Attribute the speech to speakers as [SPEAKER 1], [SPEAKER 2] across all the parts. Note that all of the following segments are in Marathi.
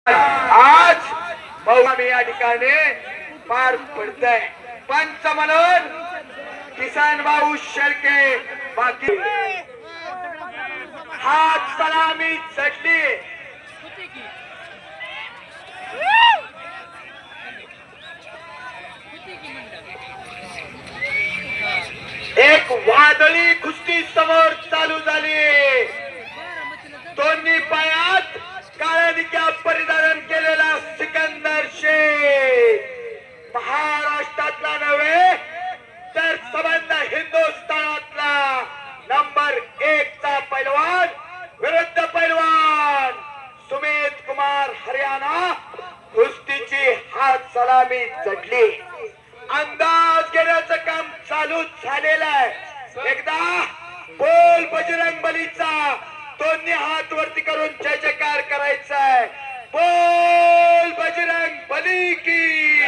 [SPEAKER 1] आज मौलामी या ठिकाणी पार पडतंय पंच म्हणून किसन भाऊ शेळके बाकी हात सलामी चढली एक वादळी कुस्ती समोर चालू झाली। दोन्ही पायात काळ्या परिधान केलेला सिकंदर शेख महाराष्ट्रातला नव्हे तर संबंध हिंदुस्थानातला नंबर 1 चा पैलवान विरुद्ध पैलवान सुमित कुमार हरियाणा कुस्तीची हात सलामी चढली। अंदाज घेण्याचं काम चालू झालेलं आहे। एकदा बोल बजरंग बलीचा दोन्ही हात वरती करून जय जयकार करायचा आहे। बोल बजरंग बली की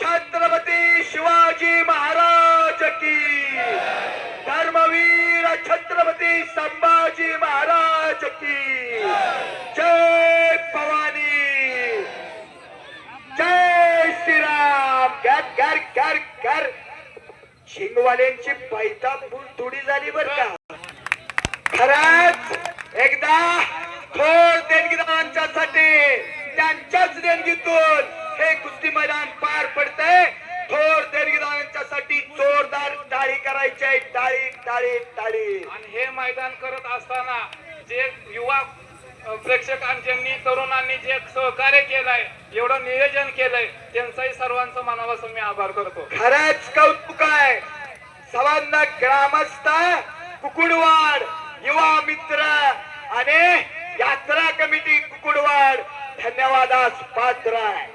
[SPEAKER 1] छत्रपती शिवाजी महाराज की धर्मवीर छत्रपती संभाजी महाराज की जय भवानी जय श्रीराम। घर घर घर घर शिंगवाल्यांची बैठक थोडी झाली बर का। खरंच एकदा थोर देणगीदारांच्यासाठी त्यांच्याच देणगीतून हे कुस्ती मैदान पार पडतंय। थोर देणगीदारांच्यासाठी जोरदार टाळी करायची आहे। टाळी टाळी टाळी।
[SPEAKER 2] आणि हे मैदान करत असताना जे युवा प्रेक्षकांनी तरुणांनी जे सहकार्य केलंय एवढं नियोजन केलंय त्यांचाही सर्वांचा मनापासून मी आभार करतो।
[SPEAKER 1] खरंच कौतुक आहे। संबंध ग्रामस्थ कुकुडवाड युवा मित्र आणि यात्रा कमिटी कुकुडवाड धन्यवादास पात्र आहे।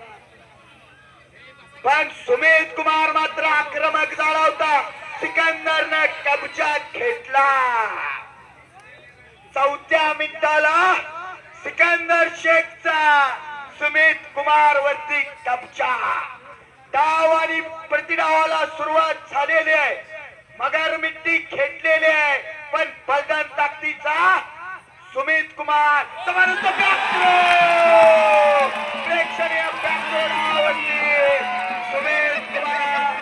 [SPEAKER 1] पण सुमित कुमार मात्र आक्रमक झाला होता। सिकंदरने कब्जा घेतला। 4थ्या मिनिटाला सिकंदर शेखचा सुमित कुमार वरती कब्जा। डाव आणि प्रतिडावाला सुरुवात झालेली आहे। मगर मिट्टी खेळलेली आहे पण बलदान ताकदीचा सुमित कुमार